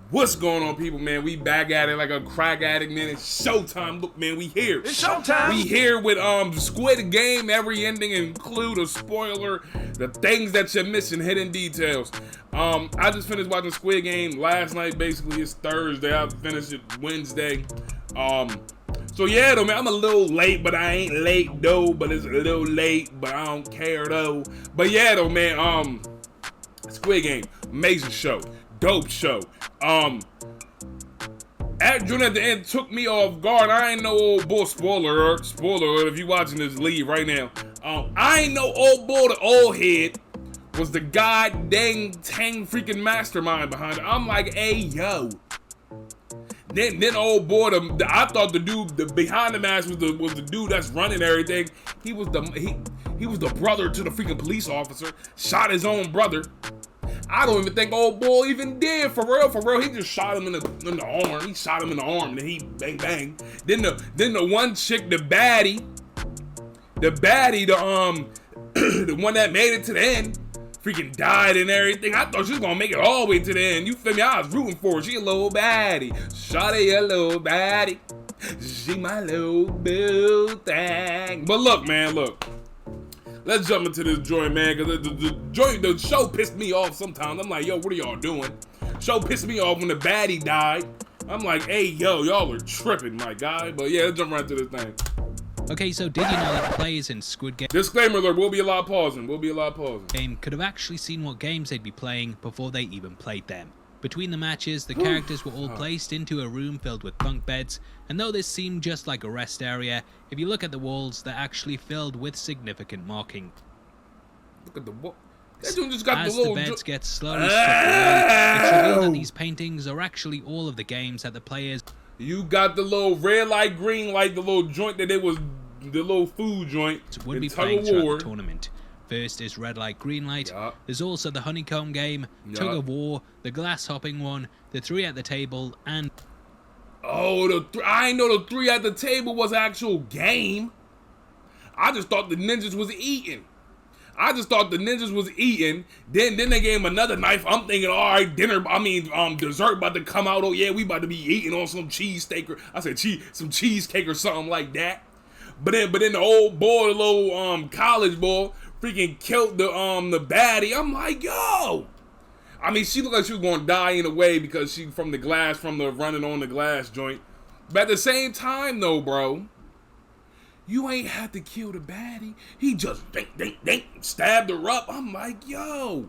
What's going on, people, man? We back at it like a crack addict, man. It's showtime. Look, man, we here. It's showtime. We here with Squid Game. Every ending include a spoiler, the things that you're missing, hidden details. I just finished watching Squid Game last night. Basically, it's Thursday. I finished it Wednesday. So yeah, though, man, I'm a little late, but I ain't late though. But it's a little late, but I don't care though. But yeah, though, man, Squid Game, amazing show, dope show. At the end took me off guard. I ain't no old boy, spoiler alert, if you watching this, leave right now. I ain't no old boy, the old head was the god dang tang freaking mastermind behind it. I'm like, hey yo. Then old boy, I thought the dude behind the mask was the dude that's running everything. He was the brother to the freaking police officer. Shot his own brother. I don't even think old boy even did, for real. He just shot him in the arm. He shot him in the arm, then he bang bang. Then the one chick, the baddie, the one that made it to the end, freaking died and everything. I thought she was gonna make it all the way to the end. You feel me? I was rooting for her. She a little baddie. Shawty a little baddie. She my little boo thing. But look, man, look. Let's jump into this joint, man, because the show pissed me off sometimes. I'm like, yo, what are y'all doing? Show pissed me off when the baddie died. I'm like, hey, yo, y'all are tripping, my guy. But yeah, let's jump right to this thing. Okay, so did you know that players in Squid Game Disclaimer alert, we'll be a lot pausing. could have actually seen what games they'd be playing before they even played them? Between the matches, the characters were all placed into a room filled with bunk beds, and though this seemed just like a rest area, if you look at the walls, they're actually filled with significant marking. Look at the wall. That dude just got As the little the beds get slowly stripped away, it's revealed that these paintings are actually all of the games that the players... You got the little red light, green light, the little joint that it was, the little food joint. would be playing throughout the tournament. First is red light, green light. Yep. There's also the honeycomb game, tug of war, the glass hopping one, the three at the table, and... Oh, I ain't know the three at the table was an actual game. I just thought the ninjas was eating. Then they gave him another knife. I'm thinking, all right, dessert about to come out. Oh yeah, we about to be eating on some cheesesteak some cheesecake or something like that. But then the old boy, the little college boy, freaking killed the baddie. I'm like, yo. I mean, she looked like she was gonna die in a way because she from the running on the glass joint. But at the same time, though, bro, you ain't have to kill the baddie. He just dink, stabbed her up. I'm like, yo,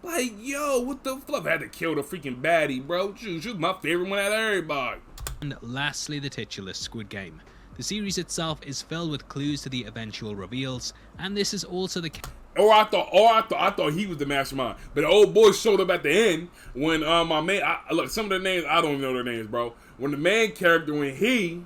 what the fuck? I had to kill the freaking baddie, bro. She was my favorite one out of everybody. And lastly, the titular Squid Game. The series itself is filled with clues to the eventual reveals, and this is also the I thought he was the mastermind. But the old boy showed up at the end when my man. Look, some of the names I don't even know their names, bro. When the main character, when he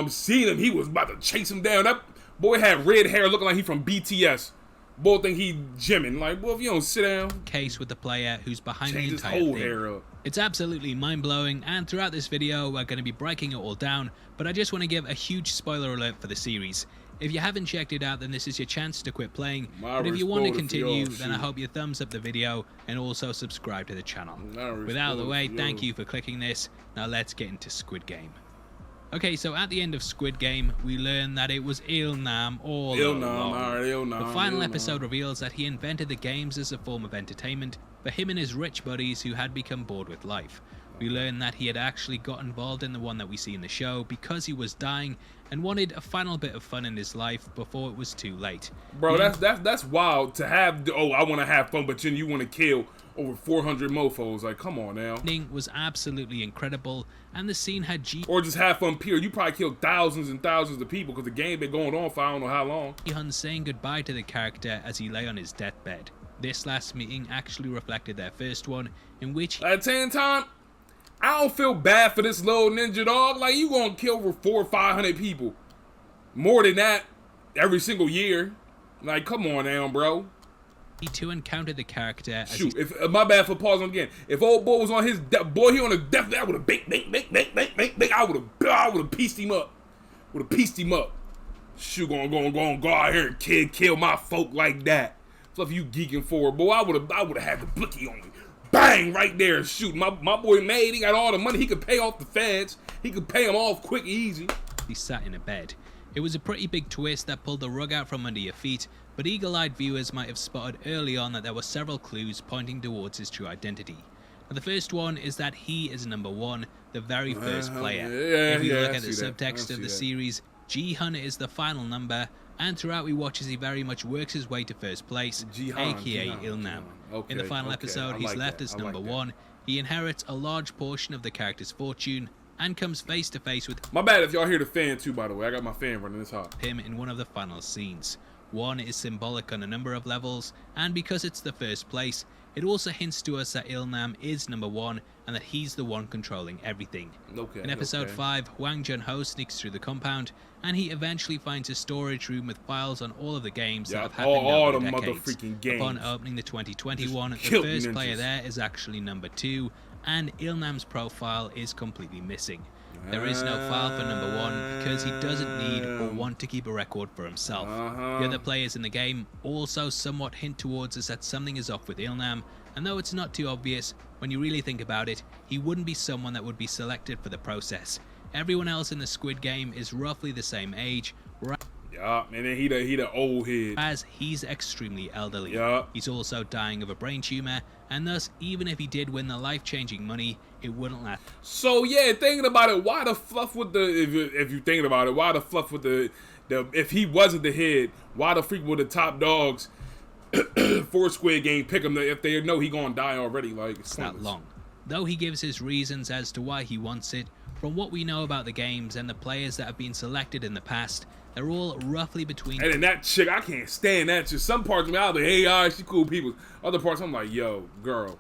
seen him, he was about to chase him down. That boy had red hair, looking like he from BTS. Boy think he gymming. Like, boy, if you don't sit down. Case with the player who's behind the Change his entire whole thing. hair up. It's absolutely mind-blowing, and throughout this video we're going to be breaking it all down, but I just want to give a huge spoiler alert for the series. If you haven't checked it out, then this is your chance to quit playing, but if you want to continue, then I hope you thumbs up the video and also subscribe to the channel. Without the way, thank you for clicking this. Now let's get into Squid Game. Okay, so at the end of Squid Game, we learn that it was Il-nam all along. The final episode reveals that he invented the games as a form of entertainment for him and his rich buddies who had become bored with life. We learn that he had actually got involved in the one that we see in the show because he was dying and wanted a final bit of fun in his life before it was too late. Bro, that's wild to have. Oh, I want to have fun, but then you want to kill over 400 mofos. Like, come on now. The ending was absolutely incredible, and the scene had or just have fun, period. You probably killed thousands and thousands of people because the game been going on for I don't know how long. Ji-hun saying goodbye to the character as he lay on his deathbed. This last meeting actually reflected their first one, in which at the same time, I don't feel bad for this little ninja dog. Like, you gonna kill over 400 or 500 people. More than that every single year. Like, come on now, bro. He too encountered the character as shoot, if my bad for pausing again. If old boy was on his he on his deathbed, I would have I would have pieced him up. Shoot, going go out here and kill my folk like that. So if you geeking for it, boy, I would have had the blicky on me. bang, right there, shoot. My boy made, he got all the money. He could pay off the feds. He could pay them off quick, easy. He sat in a bed. It was a pretty big twist that pulled the rug out from under your feet, but eagle-eyed viewers might have spotted early on that there were several clues pointing towards his true identity. Now, the first one is that he is number one, the very first player. If we look at the subtext of the series, Jihan is the final number, and throughout we watch as he very much works his way to first place, aka Ilnam. In the final episode, he's left as number one. He inherits a large portion of the character's fortune, and comes face to face with my bad if y'all hear the fan too, by the way. I got my fan running this hot. Him in one of the final scenes. One is symbolic on a number of levels, and because it's the first place, it also hints to us that Ilnam is number one and that he's the one controlling everything. In episode 5, Hwang Jun-ho sneaks through the compound, and he eventually finds a storage room with files on all of the games that have happened over the decades. Upon opening the 2021, the first player there is actually number 2, and Ilnam's profile is completely missing. There is no file for number 1 because he doesn't need or want to keep a record for himself. The other players in the game also somewhat hint towards us that something is off with Ilnam, and though it's not too obvious, when you really think about it, he wouldn't be someone that would be selected for the process. Everyone else in the Squid Game is roughly the same age, yeah, and then he the old head. As he's extremely elderly. Yeah. He's also dying of a brain tumor, and thus, even if he did win the life-changing money, it wouldn't last. So yeah, thinking about it, why the fluff with the if you thinking about it, why the fluff with the if he wasn't the head, why the freak with the top dogs for Squid Game pick him if they know he gonna die already? Like it's that long. Though he gives his reasons as to why he wants it, from what we know about the games and the players that have been selected in the past, they're all roughly between. And then that chick, I can't stand that chick. Some parts of me, I'll be, hey, all right, she cool people. Other parts, I'm like, yo, girl,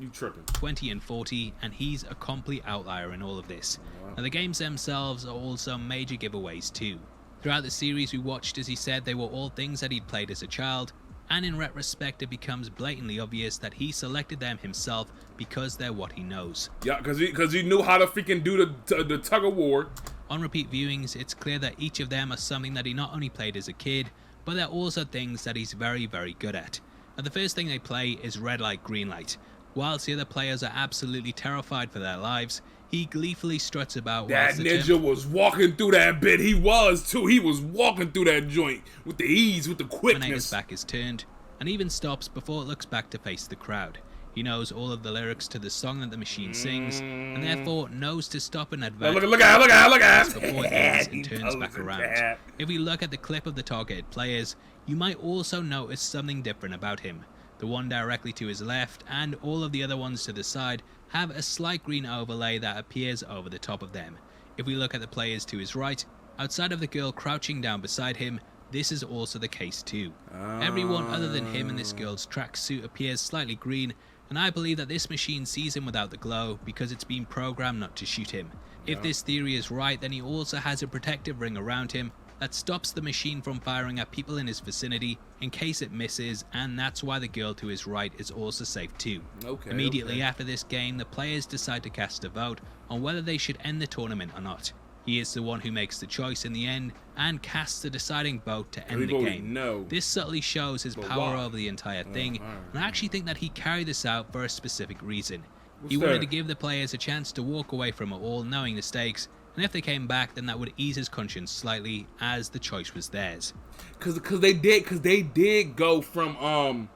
you tripping. 20 and 40, and he's a complete outlier in all of this. Now, the games themselves are also major giveaways too. Throughout the series, we watched as he said they were all things that he'd played as a child, and in retrospect, it becomes blatantly obvious that he selected them himself because they're what he knows. Yeah, because he knew how to freaking do the tug of war. On repeat viewings, it's clear that each of them are something that he not only played as a kid, but they're also things that he's very, very good at. Now, the first thing they play is red light, green light. Whilst the other players are absolutely terrified for their lives, he gleefully struts about. That ninja was walking through that bit. He was too. He was walking through that joint with the ease, with the quickness. His back is turned, and even stops before it looks back to face the crowd. He knows all of the lyrics to the song that the machine sings, and therefore knows to stop in advance. Look at before it ends and turns back around. If we look at the clip of the targeted players, you might also notice something different about him. The one directly to his left and all of the other ones to the side have a slight green overlay that appears over the top of them. If we look at the players to his right, outside of the girl crouching down beside him, this is also the case too. Everyone other than him in this girl's tracksuit appears slightly green, and I believe that this machine sees him without the glow because it's been programmed not to shoot him. If this theory is right, then he also has a protective ring around him that stops the machine from firing at people in his vicinity in case it misses, and that's why the girl to his right is also safe too. Immediately after this game, the players decide to cast a vote on whether they should end the tournament or not. He is the one who makes the choice in the end and casts the deciding vote to end the game. This subtly shows his power over the entire thing, and I actually think that he carried this out for a specific reason. He wanted to give the players a chance to walk away from it all knowing the stakes, and if they came back, then that would ease his conscience slightly, as the choice was theirs. Cause they did go from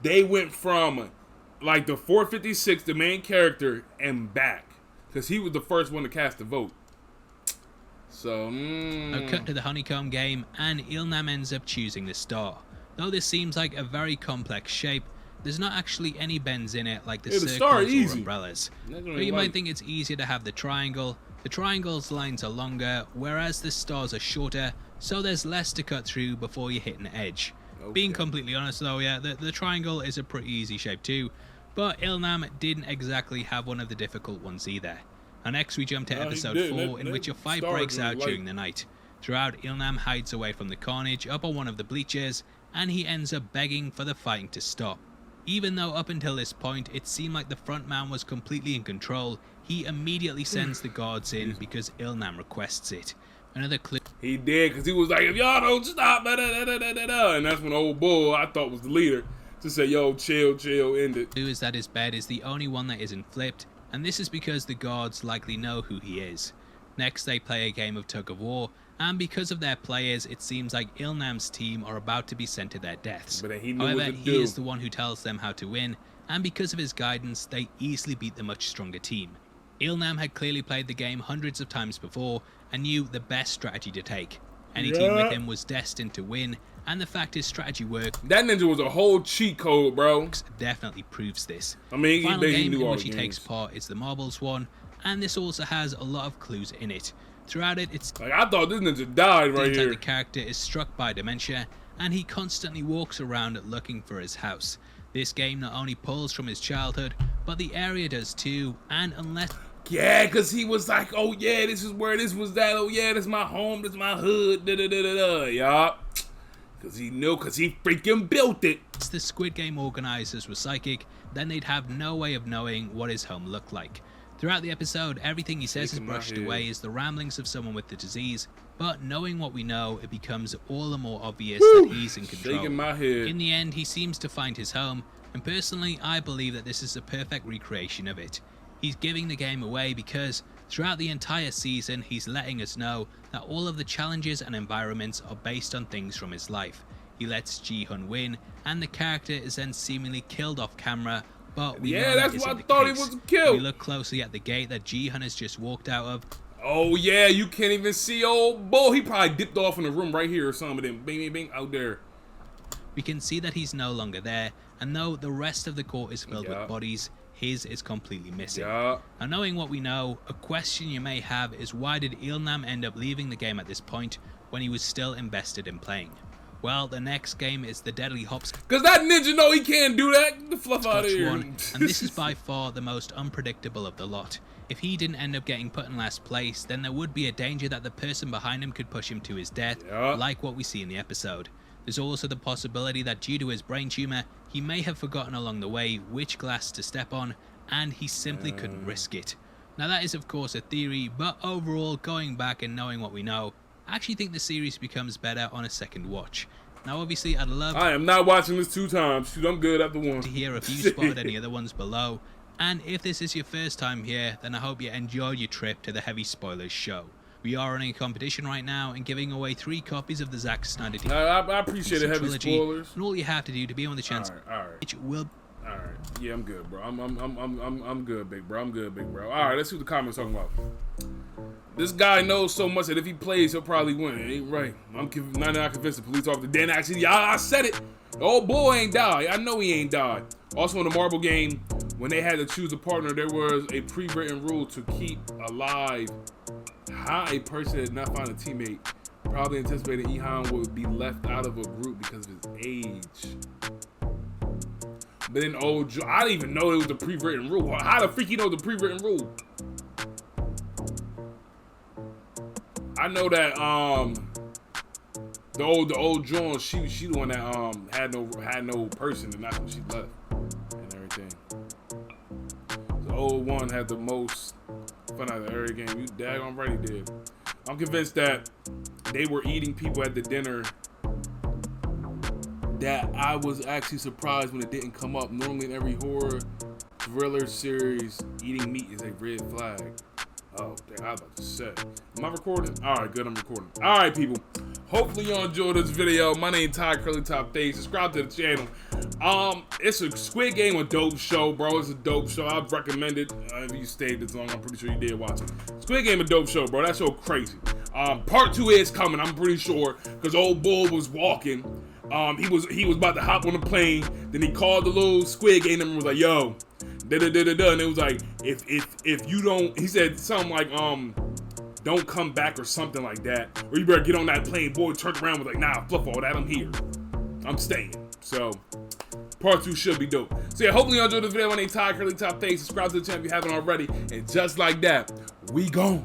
they went from like the 456, the main character, and back, cause he was the first one to cast the vote. So, A cut to the honeycomb game, and Ilnam ends up choosing the star. Though this seems like a very complex shape, there's not actually any bends in it like the circles or umbrellas. But you might think it's easier to have the triangle. The triangle's lines are longer, whereas the stars are shorter, so there's less to cut through before you hit an edge. Being completely honest though, yeah, the triangle is a pretty easy shape too, but Ilnam didn't exactly have one of the difficult ones either. And next we jump to episode 4, in which a fight breaks out during the night. Throughout, Ilnam hides away from the carnage up on one of the bleachers, and he ends up begging for the fighting to stop. Even though up until this point it seemed like the front man was completely in control, he immediately sends the guards in because Ilnam requests it. Another clue. He did, because he was like, if y'all don't stop, and that's when old bull I thought was the leader to say, yo, chill, end it. Is that his bed is the only one that isn't flipped, and this is because the guards likely know who he is. Next, they play a game of tug of war, and because of their players, it seems like Ilnam's team are about to be sent to their deaths. But he knew However, what to he do. is the one who tells them how to win, and because of his guidance, they easily beat the much stronger team. Ilnam had clearly played the game hundreds of times before, and knew the best strategy to take. Any team with him was destined to win, and the fact his strategy worked, that ninja was a whole cheat code, bro. Definitely proves this. I mean, The final he game knew in all which the he games. takes part is the marbles one, and this also has a lot of clues in it. Throughout it, it's Like, I thought this ninja died right seems here. like the character is struck by dementia, and he constantly walks around looking for his house. This game not only pulls from his childhood, but the area does too, and unless... Yeah, because he was like, oh yeah, this is where this was that. Oh yeah, this is my home, this is my hood, da-da-da-da-da, yup. Because he knew, because he freaking built it. If the Squid Game organizers were psychic, then they'd have no way of knowing what his home looked like. Throughout the episode, everything he says is brushed away as the ramblings of someone with the disease, but knowing what we know, it becomes all the more obvious that he's in control. Shaking my head. In the end, he seems to find his home, and personally, I believe that this is a perfect recreation of it. He's giving the game away because throughout the entire season, he's letting us know that all of the challenges and environments are based on things from his life. He lets Ji-hun win, and the character is then seemingly killed off camera, but we know that's that why I isn't thought the case. he was killed. We look closely at the gate that Ji-hun has just walked out of. Oh yeah, you can't even see old boy. He probably dipped off in the room right here or something. Then bing, bing, bing, out there. We can see that he's no longer there, and though the rest of the court is filled with bodies, his is completely missing. Now, knowing what we know, a question you may have is why did Ilnam end up leaving the game at this point when he was still invested in playing? Well, the next game is the Deadly Hops. Because that ninja know he can't do that. Get the fluff out of here. And this is by far the most unpredictable of the lot. If he didn't end up getting put in last place, then there would be a danger that the person behind him could push him to his death, like what we see in the episode. There's also the possibility that due to his brain tumor, he may have forgotten along the way which glass to step on, and he simply couldn't risk it. Now that is of course a theory, but overall, going back and knowing what we know, I actually think the series becomes better on a second watch. Now obviously I'd love I am not watching this 2 times. Shoot, I'm good after one. to hear if you spotted any other ones below, and if this is your first time here, then I hope you enjoyed your trip to the Heavy Spoilers show. We are running a competition right now and giving away 3 copies of the Zack Snyder I appreciate it, Heavy Spoilers. and all you have to do to be on the chance, Alright. will. Alright. Yeah, I'm good, bro. I'm good, big bro. I'm good, big bro. Alright, let's see what the comments talking about. This guy knows so much that if he plays, he'll probably win. It ain't right. I'm not convinced the police officer. Then actually, I said it. The old boy ain't died. I know he ain't died. Also, in the marble game, when they had to choose a partner, there was a pre-written rule to keep alive how a person did not find a teammate. Probably anticipated Ihan would be left out of a group because of his age. But then old Joe, I didn't even know it was a pre-written rule. How the freak you know the pre-written rule? I know that the old John, she the one that had no person, and that's when she left and everything. The old one had the most fun out of every game. You daggone right he did. I'm convinced that they were eating people at the dinner that I was actually surprised when it didn't come up. Normally in every horror thriller series, eating meat is a red flag. Oh, dang, I was about to say. Am I recording? Alright, good, I'm recording. Alright, people. Hopefully y'all enjoyed this video. My name is Ty Curly Top Face. Subscribe to the channel. It's a Squid Game, a dope show, bro. It's a dope show. I'd recommend it. If you stayed this long, I'm pretty sure you did watch it. Squid Game, a dope show, bro. That show crazy. Part 2 is coming, I'm pretty sure, because old bull was walking. He was about to hop on the plane. Then he called the little Squid Game and was like, yo, da-da-da-da-da. And it was like, if you don't, he said something like, don't come back or something like that. Or you better get on that plane. Boy turned around and was like, nah, fluff all that, I'm here. I'm staying. So, part 2 should be dope. So yeah, hopefully you enjoyed this video. My name is Ty Curly Top Face. Subscribe to the channel if you haven't already. And just like that, we gone.